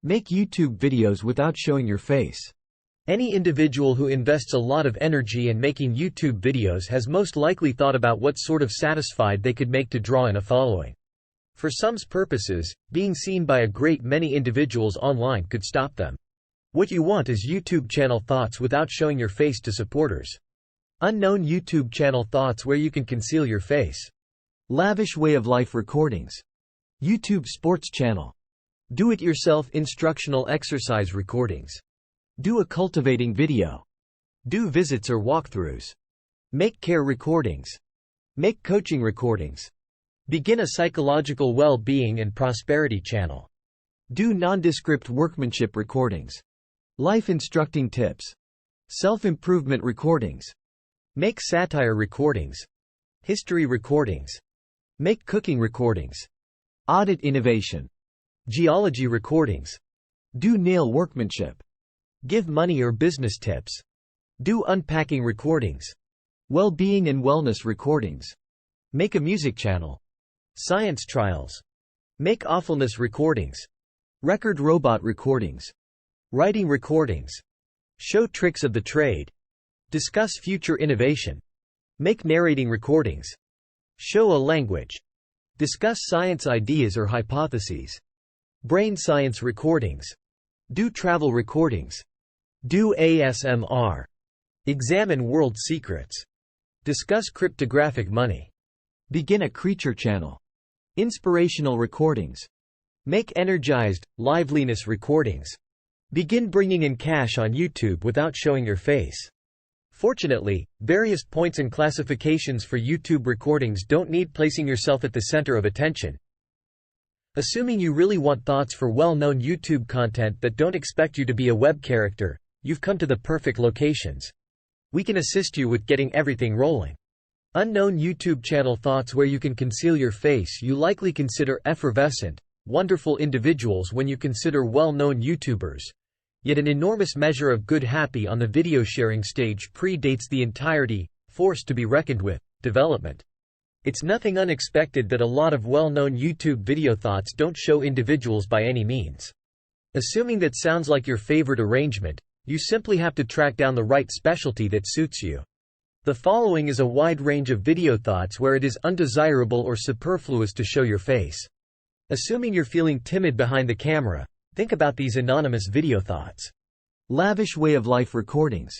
Make YouTube videos without showing your face. Any individual who invests a lot of energy in making YouTube videos has most likely thought about what sort of satisfied they could make to draw in a following. For some purposes, being seen by a great many individuals online could stop them. What you want is YouTube channel thoughts without showing your face to supporters. Unknown YouTube channel thoughts where you can conceal your face. Lavish way of life recordings. YouTube sports channel. Do-it-yourself instructional exercise recordings. Do a cultivating video. Do visits or walkthroughs. Make care recordings. Make coaching recordings. Begin a psychological well-being and prosperity channel. Do nondescript workmanship recordings. Life instructing tips. Self-improvement recordings. Make satire recordings. History recordings. Make cooking recordings. Audit innovation. Geology recordings. Do nail workmanship. Give money or business tips. Do unpacking recordings. Well-being and wellness recordings. Make a music channel. Science trials. Make awfulness recordings. Record robot recordings. Writing recordings. Show tricks of the trade. Discuss future innovation. Make narrating recordings. Show a language. Discuss science ideas or hypotheses. Brain science recordings. Do travel recordings. Do ASMR. Examine world secrets. Discuss cryptographic money. Begin a creature channel. Inspirational recordings. Make energized, liveliness recordings. Begin bringing in cash on YouTube without showing your face. Fortunately, various points and classifications for YouTube recordings don't need placing yourself at the center of attention. Assuming you really want thoughts for well-known YouTube content that don't expect you to be a web character, you've come to the perfect locations. We can assist you with getting everything rolling. Unknown YouTube channel thoughts where you can conceal your face. You likely consider effervescent, wonderful individuals when you consider well-known YouTubers. Yet an enormous measure of good happy on the video sharing stage predates the entirety, force to be reckoned with, development. It's nothing unexpected that a lot of well-known YouTube video thoughts don't show individuals by any means. Assuming that sounds like your favorite arrangement, you simply have to track down the right specialty that suits you. The following is a wide range of video thoughts where it is undesirable or superfluous to show your face. Assuming you're feeling timid behind the camera, think about these anonymous video thoughts. Lavish way of life recordings.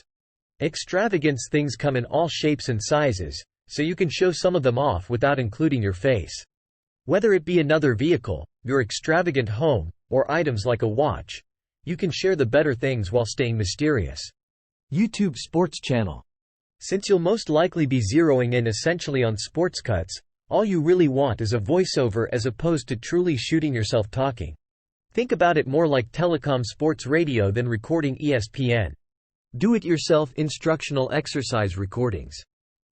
Extravagance things come in all shapes and sizes, so you can show some of them off without including your face. Whether it be another vehicle, your extravagant home, or items like a watch, you can share the better things while staying mysterious. YouTube sports channel. Since you'll most likely be zeroing in essentially on sports cuts, all you really want is a voiceover as opposed to truly shooting yourself talking. Think about it more like telecom sports radio than recording ESPN. Do-it-yourself instructional exercise recordings.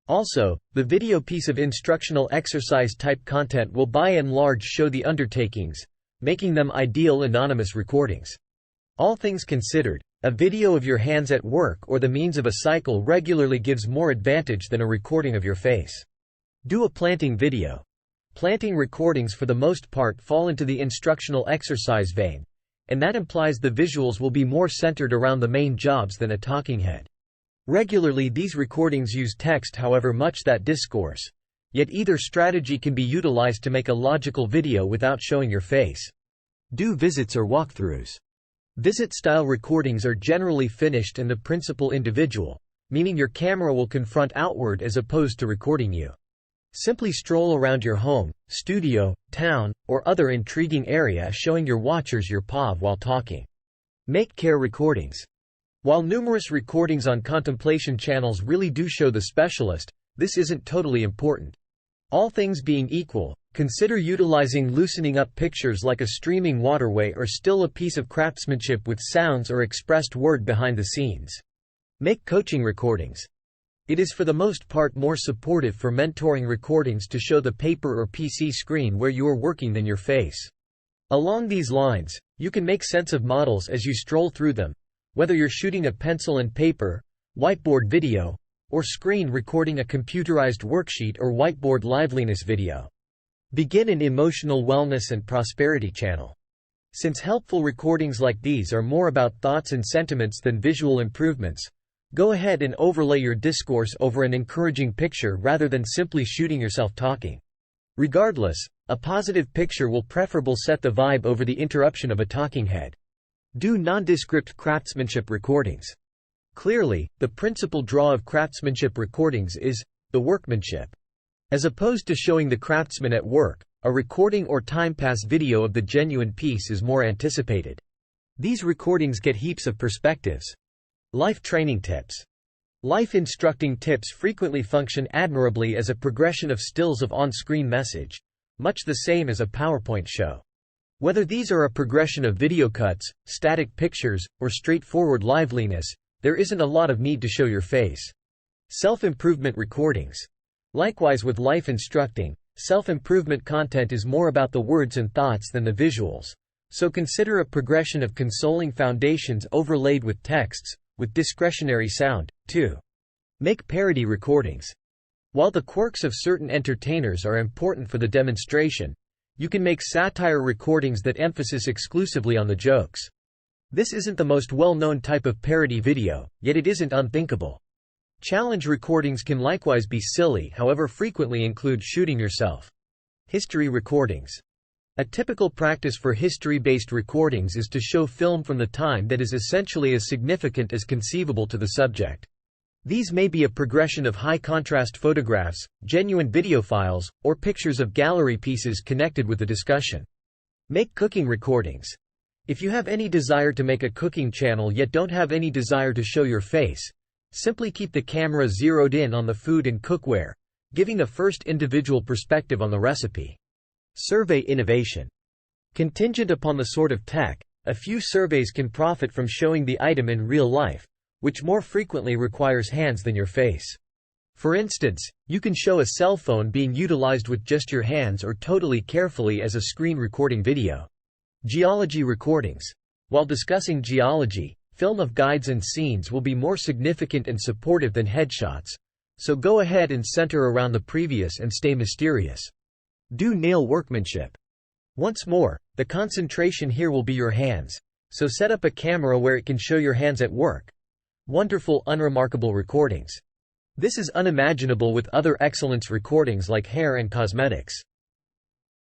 Also, the video piece of instructional exercise type content will by and large show the undertakings, making them ideal anonymous recordings. All things considered, a video of your hands at work or the means of a cycle regularly gives more advantage than a recording of your face. Do a planting video. Planting recordings for the most part fall into the instructional exercise vein, and that implies the visuals will be more centered around the main jobs than a talking head. Regularly these recordings use text, however much that discourse. Yet either strategy can be utilized to make a logical video without showing your face. Do visits or walkthroughs. Visit-style recordings are generally finished and the principal individual, meaning your camera will confront outward as opposed to recording you. Simply stroll around your home, studio, town, or other intriguing area showing your watchers your POV while talking. Make care recordings. While numerous recordings on contemplation channels really do show the specialist, this isn't totally important. All things being equal, consider utilizing loosening up pictures like a streaming waterway or still a piece of craftsmanship with sounds or expressed word behind the scenes. Make coaching recordings. It is for the most part more supportive for mentoring recordings to show the paper or PC screen where you are working than your face. Along these lines, you can make sense of models as you stroll through them, whether you're shooting a pencil and paper, whiteboard video, or screen recording a computerized worksheet or whiteboard liveliness video. Begin an emotional wellness and prosperity channel. Since helpful recordings like these are more about thoughts and sentiments than visual improvements, go ahead and overlay your discourse over an encouraging picture rather than simply shooting yourself talking. Regardless, a positive picture will preferably set the vibe over the interruption of a talking head. Do nondescript craftsmanship recordings. Clearly, the principal draw of craftsmanship recordings is the workmanship. As opposed to showing the craftsman at work, a recording or time-pass video of the genuine piece is more anticipated. These recordings get heaps of perspectives. Life training tips. Life instructing tips frequently function admirably as a progression of stills of on-screen message, much the same as a PowerPoint show. Whether these are a progression of video cuts, static pictures, or straightforward liveliness, there isn't a lot of need to show your face. Self-improvement recordings. Likewise with life instructing, self-improvement content is more about the words and thoughts than the visuals, so consider a progression of consoling foundations overlaid with texts, with discretionary sound, too. Make parody recordings. While the quirks of certain entertainers are important for the demonstration, you can make satire recordings that emphasize exclusively on the jokes. This isn't the most well-known type of parody video, yet it isn't unthinkable. Challenge recordings can likewise be silly, however frequently include shooting yourself. History recordings. A typical practice for history-based recordings is to show film from the time that is essentially as significant as conceivable to the subject. These may be a progression of high-contrast photographs, genuine video files, or pictures of gallery pieces connected with the discussion. Make cooking recordings. If you have any desire to make a cooking channel yet don't have any desire to show your face, simply keep the camera zeroed in on the food and cookware, giving a first individual perspective on the recipe. Survey innovation. Contingent upon the sort of tech, a few surveys can profit from showing the item in real life, which more frequently requires hands than your face. For instance, you can show a cell phone being utilized with just your hands or totally carefully as a screen recording video. Geology recordings. While discussing geology, film of guides and scenes will be more significant and supportive than headshots, so go ahead and center around the previous and stay mysterious. Do nail workmanship. Once more, the concentration here will be your hands, so set up a camera where it can show your hands at work. Wonderful unremarkable recordings. This is unimaginable with other excellence recordings like hair and cosmetics.